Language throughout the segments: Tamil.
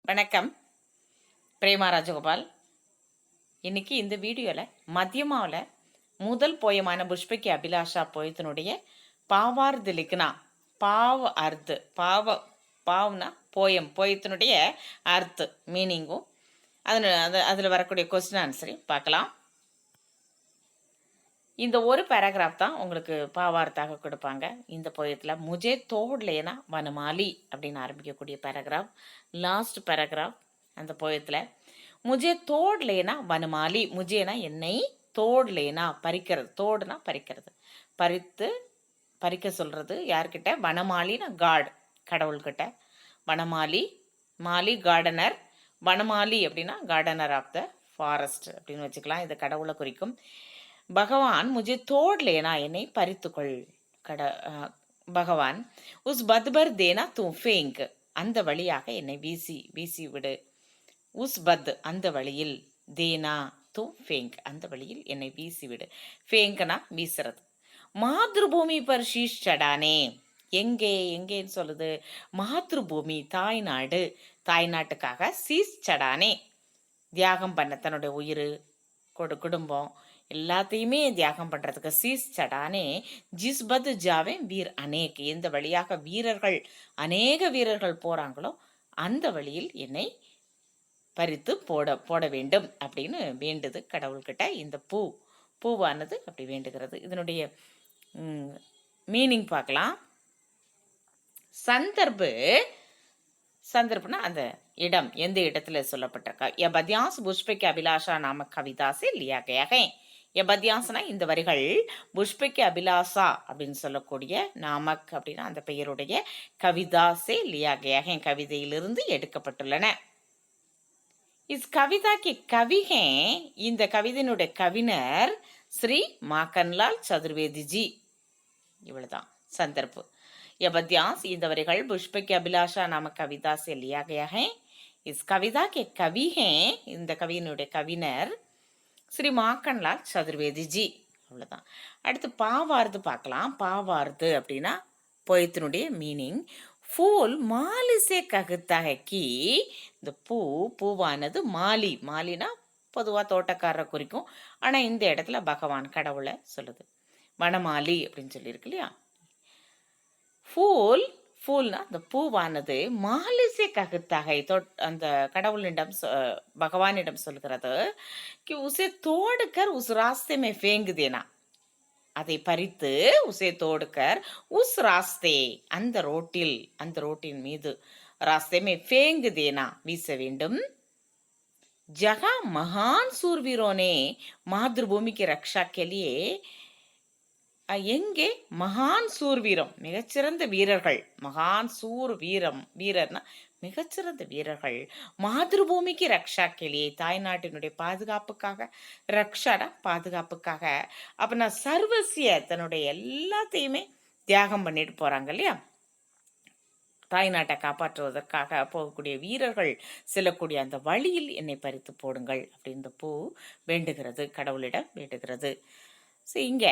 வணக்கம். பிரேமா ராஜகோபால். இன்னைக்கு இந்த வீடியோவில் மத்தியமாவில் முதல் போயமான புஷ்பகி அபிலாஷா போயத்தினுடைய பாவார்து லிக்னா பாவ அர்த்து பாவ்னா போயத்தினுடைய அர்த்து மீனிங்கும் அதில் வரக்கூடிய கொஸ்டின் ஆன்சரையும் பார்க்கலாம். இந்த ஒரு பேராகிராஃப் தான் உங்களுக்கு பாவார்த்தாக கொடுப்பாங்க. இந்த போயத்தில் முஜே தோடலேனா வனமாலி அப்படின்னு ஆரம்பிக்கக்கூடிய பேராகிராஃப் லாஸ்ட் பேராகிராஃப் அந்த போயத்தில். முஜே தோடலேனா வனமாலி, முஜேனா என்னை, தோடலேனா பறிக்கிறது, தோடுனா பறிக்கிறது, பறிக்க சொல்கிறது யார்கிட்ட? வனமாலினா காட், கடவுள்கிட்ட. வனமாலி, மாலி கார்டனர், வனமாலி அப்படின்னா கார்டனர் ஆஃப் த ஃபாரஸ்ட் அப்படின்னு வச்சுக்கலாம். இது கடவுளை குறிக்கும். பகவான் முஜே தோடலேனா என்னை பறித்துக்கொள். பகவான் உஸ் பத்பர் தேனா தூ ஃபேங்க் அந்த வழியாக என்னை வீசி விடு. உஸ் பத் அந்த வழியில், தேனா தூ ஃபேங்க் அந்த வழியில் என்னை வீசிவிடு. ஃபேங்க்னா வீசுறது. மாத்ருபூமி பர் ஷீஷ் சடானே, எங்கேன்னு சொல்லுது? மாத்ருபூமி தாய்நாடு, தாய்நாட்டுக்காக சீஸ் சடானே தியாகம் பண்ண, தன்னுடைய உயிர் குடும்பம் எல்லாத்தையுமே தியாகம் பண்ணுறதுக்கு சீஸ் சடானே ஜிஸ் பத் ஜாவே வீர் அநேக், எந்த வழியாக அநேக வீரர்கள் போகிறாங்களோ அந்த வழியில் என்னை பறித்து போட வேண்டும் அப்படின்னு வேண்டுது கடவுள்கிட்ட. இந்த பூவானது அப்படி வேண்டுகிறது. இதனுடைய மீனிங் பார்க்கலாம். சந்தர்ப்பனா அந்த இடம், எந்த இடத்துல சொல்லப்பட்டிருக்கா? ய பத்யாஸ் புஷ்பகி அபிலாஷா நாம கவிதாசே லியா கயா ஹை. ய பத்யாஸ்னா இந்த வரிகள் புஷ்பகி அபிலாஷா அப்படின்னு சொல்லக்கூடிய நாமக் அப்படின்னா அந்த பெயருடைய கவிதாசே லியா கயா ஹை கவிதையிலிருந்து எடுக்கப்பட்டுள்ளன. இஸ் கவிதா கி கவி ஹே, இந்த கவிதையினுடைய கவிஞர் ஸ்ரீ மாக்கன்லால் சதுர்வேதி ஜி. இவ்வளவுதான் சந்தர்ப்பு. यह पद्यांश இந்த வரிகள் புஷ்பகி அபிலாஷா நாம கவிதா से लिया गया है. इस कविता के कवि हैं, இந்த கவியினுடைய கவிஞர் ஸ்ரீ மாக்கன்லால் சதுர்வேதி ஜி. அவ்வளோதான். அடுத்து பாவார்து பார்க்கலாம். பாவார்து அப்படின்னா போயத்தினுடைய மீனிங். ஃபூல் மாலிசே ககுத்தாக கி, இந்த பூவானது மாலினா பொதுவாக தோட்டக்காரரை குறிக்கும். ஆனால் இந்த இடத்துல பகவான் கடவுளை சொல்லுது. வனமாலி அப்படின்னு சொல்லியிருக்கு இல்லையா? ஃபூல்னா அந்த பூவானது மாலிசே ககுத்தாக அந்த கடவுளிடம் பகவானிடம் சொல்கிறது. உசே தோடுக்கர் உஸ் ராஸ்தே மே ஃபேங்கு தேனா, அதை பறித்து உசே தோடுக்கர் உஸ் ராஸ்தே அந்த ரோட்டின் மீது, ராஸ்தே மே ஃபேங்கு தேனா வீச வேண்டும். ஜகா மகான் சூர்வீரோனே மாத்ருபூமிக்கு ரக்ஷா கெலியே, எங்கே மகான் சூர்வீரம் மிகச்சிறந்த வீரர்கள், மகான் வீரர்னா மிகச்சிறந்த வீரர்கள், மாத்ருபூமிக்கு ரக்ஷா கெளியே தாய்நாட்டினுடைய பாதுகாப்புக்காக, ரக்ஷானா பாதுகாப்புக்காக. அப்ப நான் சர்வசிய தன்னுடைய எல்லாத்தையுமே தியாகம் பண்ணிட்டு போறாங்க இல்லையா? தாய்நாட்டை காப்பாற்றுவதற்காக போகக்கூடிய வீரர்கள் செல்லக்கூடிய அந்த வழியில் என்னை பறித்து போடுங்கள் அப்படின்னு இந்த பூ வேண்டுகிறது, கடவுளிடம் வேண்டுகிறது. இங்க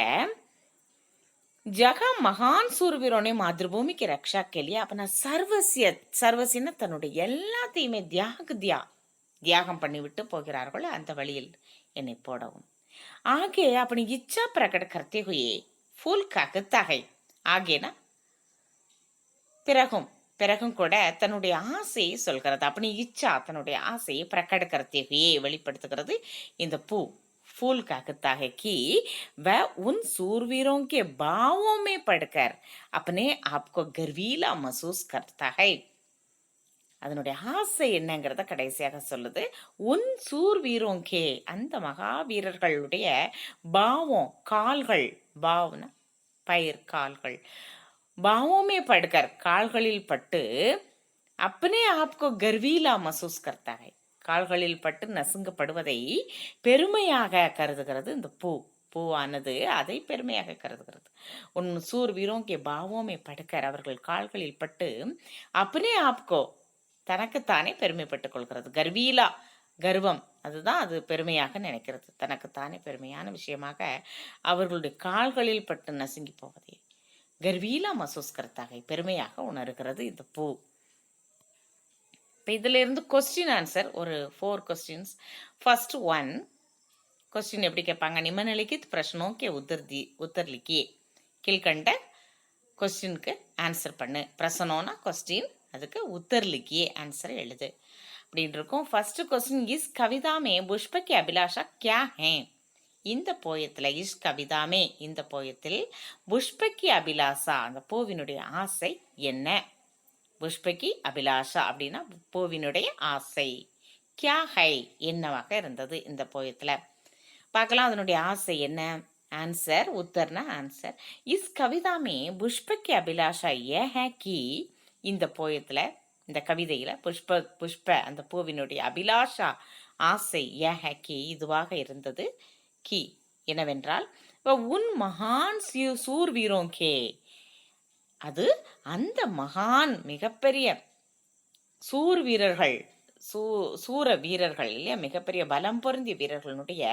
ஜகா மகான் சூர்வீரோனே மாத்ருபூமிக்கு ரக்ஷா கெலியா, அப்ப நான் சர்வசியன தன்னுடைய எல்லாத்தையுமே தியாகம் பண்ணிவிட்டு போகிறார்கள் அந்த வழியில் என்னை போடவும். ஆகே அப்படி இச்சா பிரகட கர்த்தே ஹுயே ஃபூல் ககுத்தாகை. ஆகேனா பிறகும் கூட தன்னுடைய ஆசையை சொல்கிறது. அப்படி இச்சா தன்னுடைய ஆசையை பிரகட கர்த்தே ஹுயே வெளிப்படுத்துகிறது இந்த பூ. फूल का कहता है कि वह उन सूरवीरों के भावों में पढ़कर अपने आप को गर्वीला महसूस करता है. அதனுடைய ஆசை என்னங்கிறத கடைசியாக சொல்லுது. உன் சூர்வீரோங்கே அந்த மகாவீரர்களுடைய பாவம், கால்கள், பாவன பயிர் கால்கள், பாவோமே படுக்கர் கால்களில் பட்டு, अपने आप को गर्वीला महसूस करता है கால்களில் பட்டு நசுங்கப்படுவதை பெருமையாக கருதுகிறது இந்த பூவானது, அதை பெருமையாக கருதுகிறது. உன் சூர்வீரோங்கே பாவோமே படுக்கர் அவர்கள் கால்களில் பட்டு, அப்பனே ஆப்கோ தனக்குத்தானே பெருமைப்பட்டுக் கொள்கிறது. கர்வீலா கர்வம், அதுதான் அது பெருமையாக நினைக்கிறது. தனக்குத்தானே பெருமையான விஷயமாக அவர்களுடைய கால்களில் பட்டு நசுங்கி போவதை கர்வீலா மசூஸ் கர்த்தாக பெருமையாக உணர்கிறது இந்த பூ. இப்போ இதில் இருந்து கொஸ்டின் ஆன்சர் ஒரு 4 கொஸ்டின்ஸ். ஃபர்ஸ்ட் ஒன் क्वेश्चन எப்படி கேட்பாங்க, निम्नलिखित प्रश्नों के उत्तर लिखिए. கீழ்கண்ட क्वेश्चनக்கு ஆன்சர் பண்ணு. பிரசனோனா क्वेश्चन, அதுக்கு उत्तर लिखिए ஆன்சர் எழுது அப்படின்னு இருக்கும். ஃபர்ஸ்ட் क्वेश्चन, இஸ் கவிதா மே புஷ்ப கி அபிலாஷா क्या है? இந்த போயத்தில் இஸ் கவிதா மே, இந்த போயத்தில் புஷ்ப கி அபிலாஷா அந்த பூவினுடைய ஆசை என்ன? புஷ்ப கி அபிலாஷா அப்படின்னா பூவினுடைய ஆசை. क्या है என்னவாக இருந்தது இந்த போயத்தில் பார்க்கலாம். அதனுடைய ஆசை என்ன? ஆன்சர் உத்தர்னா ஆன்சர். இஸ் கவிதா மே புஷ்ப கி அபிலாஷா ஏ ஹே கி, இந்த போயத்தில் இந்த கவிதையில் புஷ்ப அந்த பூவினுடைய அபிலாஷா ஆசை ஏ ஹே கி இதுவாக இருந்தது. கி என்னவென்றால் உன் மகான் சூர்வீரோம் கே, அது அந்த மகான் மிகப்பெரிய சூர் வீரர்கள் சூர வீரர்கள் இல்லையா, மிகப்பெரிய பலம் பொருந்திய வீரர்களுடைய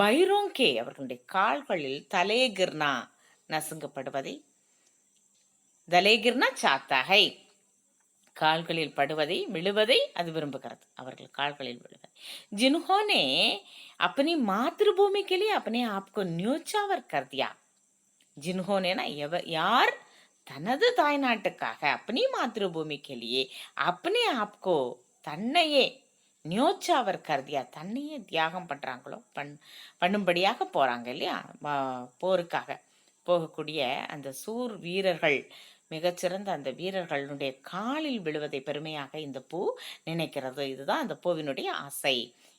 பைரோங்கே அவர்களுடைய கால்களில் தலேகிர்னா நசுங்கப்படுவதை, தலேகிர்னா சாத்தாகை கால்களில் படுவதை விழுவதை அது விரும்புகிறது. அவர்கள் கால்களில் விழுவதை. जिन्होंने अपनी मातृभूमि के लिए अपने आप को न्योछावर कर दिया. जिन्होंने ना यार தனது தாய்நாட்டுக்காக अपनी मातृभूमि के लिए अपने आप को தன்னையே நியோச்சாவர் கருதியா தன்னையே தியாகம் பண்ணுறாங்களோ பண்ணும்படியாக போகிறாங்க இல்லையா, போருக்காக போகக்கூடிய அந்த சூர் வீரர்கள், மிகச்சிறந்த அந்த வீரர்களுடைய காலில் விழுவதை பெருமையாக இந்த பூ நினைக்கிறது. இதுதான் அந்த பூவினுடைய ஆசை.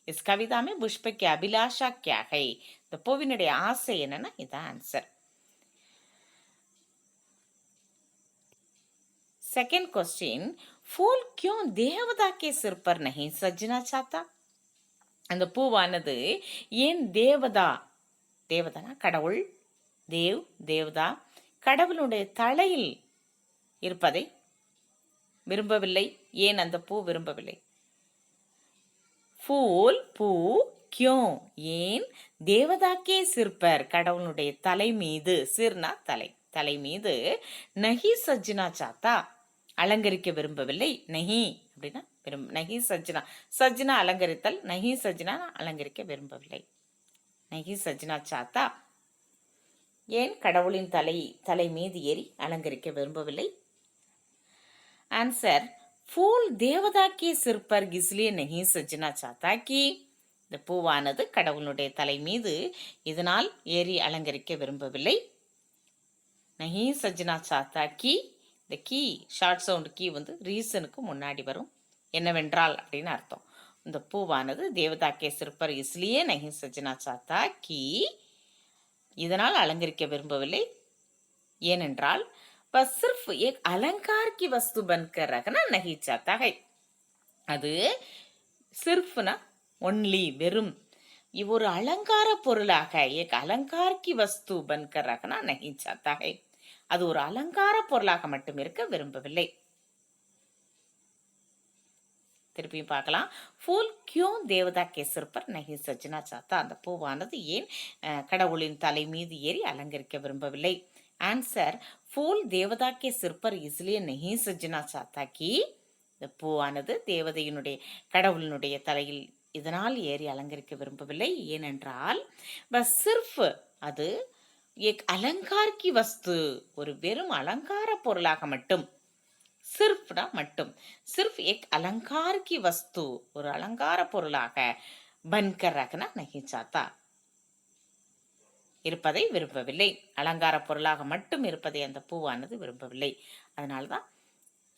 இஸ் கவிதாமே புஷ்பக்கி அபிலாஷா கியாகை, இந்த பூவினுடைய ஆசை என்னன்னா இதுதான் ஆன்சர். सेकेंड क्वेश्चन, फूल क्यों देवता के सिर पर नहीं सजना चाहता? அந்த பூவானது ஏன் தேவதா, தேவதானா கடவுள், தேவதா கடவுளுடைய தலையில் இருப்பதை விரும்பவில்லை? ஏன் அந்த பூ விரும்பவில்லை? फूल பூ क्यों ஏன் தேவதாக்கே சிற்பர் கடவுளுடைய தலை மீது, சிர்னா தலை, தலை மீது நஹி சஜ்னா சாத்தா அலங்கரிக்க விரும்பவில்லை. நஹி அப்படின்னா நஹி சஜ்னா, சஜ்னா அலங்கரித்தல், நஹி சஜ்னா அலங்கரிக்க விரும்பவில்லை. நஹி சஜ்னா சாத்தா ஏன் கடவுளின் தலை மீது ஏறி அலங்கரிக்க விரும்பவில்லை? ஆன்சர், फूल देवता के सिर पर इसलिए नहीं सजना चाहता कि, இந்த பூவானது கடவுளுடைய தலை மீது இதனால் ஏறி அலங்கரிக்க விரும்பவில்லை. நஹி சஜ்னா சாத்தா கி, இந்த கீ ஷார்ட் சவுண்ட் கீ வந்து ரீசனுக்கு முன்னாடி வரும், என்னவென்றால் அப்படின்னு அர்த்தம். இந்த பூவானது தேவதாக்கே சிற்பர் இஸ்லியே நஹி சஜ்னா சாத்தா கி, இதனால் அலங்கரிக்க விரும்பவில்லை. ஏனென்றால் सिर्फ एक अलंकार की वस्तु बनकर रखना नहीं चाहता है. அது சிர்ஃப்னா ஒன்லி வெறும், ஒரு அலங்கார பொருளாக, एक अलंकार की वस्तु बनकर रखना नहीं चाहता है, அது ஒரு அலங்கார பொருளாக மட்டும் இருக்க விரும்பவில்லை. திருப்பியும் பார்க்கலாம். फूल क्यों देवता के सिर पर नहीं सजना चाहता, அந்த பூவானது ஏன் கடவுளின் தலை மீது ஏறி அலங்கரிக்க விரும்பவில்லை? ஆன்சர், फूल देवता के सिर पर इसलिए नहीं सजना चाहता कि, இந்த பூவானது தேவதையினுடைய கடவுளினுடைய தலையில் இதனால் ஏறி அலங்கரிக்க விரும்பவில்லை. ஏனென்றால் சிர்ஃப் அது एक अलंकार की वस्तु, ஒரு வெறும் அலங்கார பொருளாக மட்டும், சிர்ஃப்னா மட்டும், சிர்ஃப் एक अलंकार की वस्तु ஒரு அலங்கார பொருளாக बनकर रखना नहीं चाहता இருப்பதை விரும்பவில்லை. அலங்கார பொருளாக மட்டும் இருப்பதை அந்த பூவானது விரும்பவில்லை. அதனால்தான்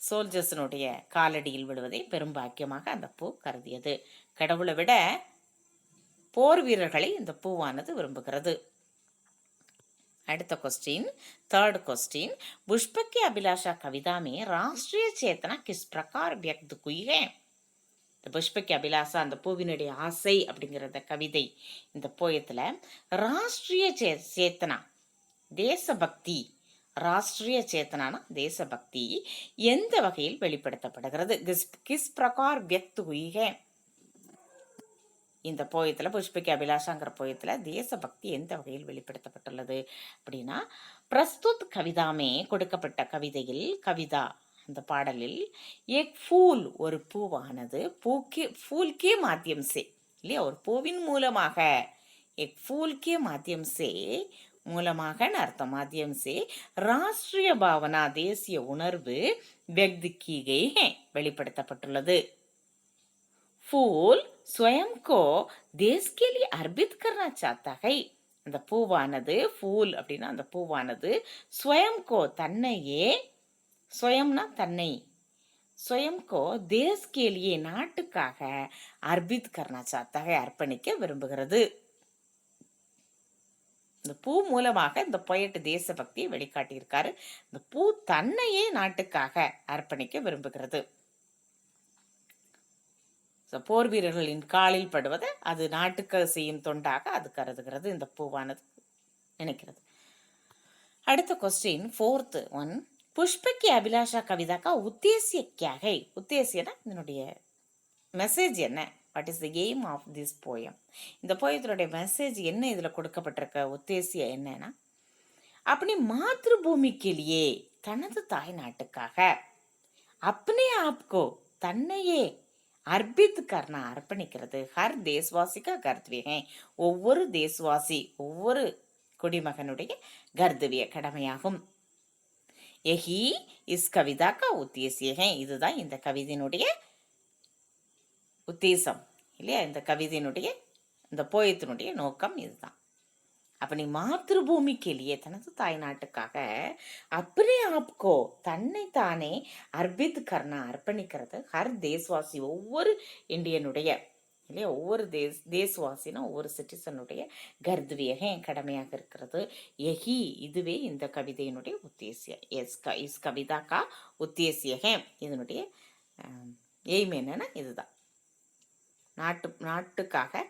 சோல்ஜர்ஸினுடைய காலடியில் விடுவதை பெரும் பாக்கியமாக அந்த பூ கருதியது. கடவுளை விட போர் வீரர்களை இந்த பூவானது விரும்புகிறது. அடுத்த क्वेश्चन, थर्ड क्वेश्चन, पुष्प की अभिलाषा कविता में राष्ट्रीय चेतना किस प्रकार व्यक्त हुई है? புஷ்ப கி அபிலாஷா அந்த பூவினுடைய ஆசை அப்படிங்கிற கவிதை, இந்த போயத்துல ராஷ்டிரிய சேத்தனா தேசபக்தி, ராஷ்டிரிய சேத்தனானா தேசபக்தி எந்த வகையில் வெளிப்படுத்தப்படுகிறது? கிஸ் பிரகார் வியக்த் हुई है. இந்த போயத்தில் புஷ்ப கி அபிலாஷாங்கிற போயத்தில் தேசபக்தி எந்த வகையில் வெளிப்படுத்தப்பட்டுள்ளது அப்படின்னா, பிரஸ்துத் கவிதாமே கொடுக்கப்பட்ட கவிதையில், கவிதா அந்த பாடலில் எக் ஃபூல் ஒரு பூவானது फूल के माध्यम से இல்லையா ஒரு பூவின் மூலமாக எக் फूल के माध्यम से மூலமாக அர்த்தம் மாத்தியம் சே ராஷ்டிரிய பாவனா தேசிய உணர்வு व्यक्त की गई है வெளிப்படுத்தப்பட்டுள்ளது फूल स्वयं को देश के लिए अर्पित करना चाहता है அந்த பூவானது फूल அப்படின்னா அந்த பூவானது स्वयं को தன்னையே स्वयंனா தன்னை स्वयं को देश के लिए நாட்டுக்காக अर्पित करना चाहता है அர்ப்பணிக்க விரும்புகிறது இந்த பூ மூலமாக இந்த பொயட் தேசபக்தியை வெளிக்காட்டியிருக்காரு இந்த பூ தன்னையே நாட்டுக்காக அர்ப்பணிக்க விரும்புகிறது போர் வீரர்களின் காலில் படுவதை அது நாட்டுக்கு செய்யும் தொண்டாக அது கருதுகிறது இந்த பூவானது நினைக்கிறது அடுத்த क्वेश्चन 4th ஒன் पुष्प की अभिलाषा कविता का उद्देश्य क्या है उद्देश्यனா இதனுடைய மெசேஜ் என்ன what is the aim of this poem இந்த போயத்தினுடைய மெசேஜ் என்ன இதுல கொடுக்கப்பட்டிருக்க உத்தேசியம் என்னன்னா अपनी मातृभूमि के लिए தனது தாய் நாட்டுக்காக अपने आप को தன்னையே अर्पित करना அர்ப்பணிக்கிறது ஹர் தேசவாசி का कर्तव्य है ஒவ்வொரு தேசவாசி ஒவ்வொரு குடிமகனுடைய கர்த்தவிய கடமையாகும் यही इस कविता का उद्देश्य है இதுதான் இந்த கவிதையினுடைய உத்தேசம் இல்லையா இந்த கவிதையினுடைய இந்த போயத்தினுடைய நோக்கம் இதுதான் अपनी मातृभूमि के लिए தனது தாய் நாட்டுக்காக अपने आप को தன்னை தானே अर्पित करना அர்ப்பணிக்கிறது ஹர் தேசவாசி ஒவ்வொரு இந்தியனுடைய இல்லையா ஒவ்வொரு தேசவாசினா ஒவ்வொரு சிட்டிசனுடைய கர்த்தவிய கடமையாக இருக்கிறது யஹி இதுவே இந்த கவிதையினுடைய உத்தேசிய இஸ் கவிதா கா உத்தேசிய இதனுடைய எய்ம் என்னன்னா இதுதான் நாட்டுக்காக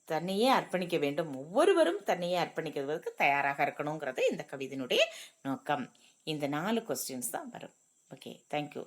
தன்னையே அர்ப்பணிக்க வேண்டும் ஒவ்வொருவரும் தன்னையே அர்ப்பணிக்கிறதுக்கு தயாராக இருக்கணுங்கிறது இந்த கவிதையினுடைய நோக்கம் இந்த 4 கொஸ்டின்ஸ் தான் வரும் ஓகே தேங்க்யூ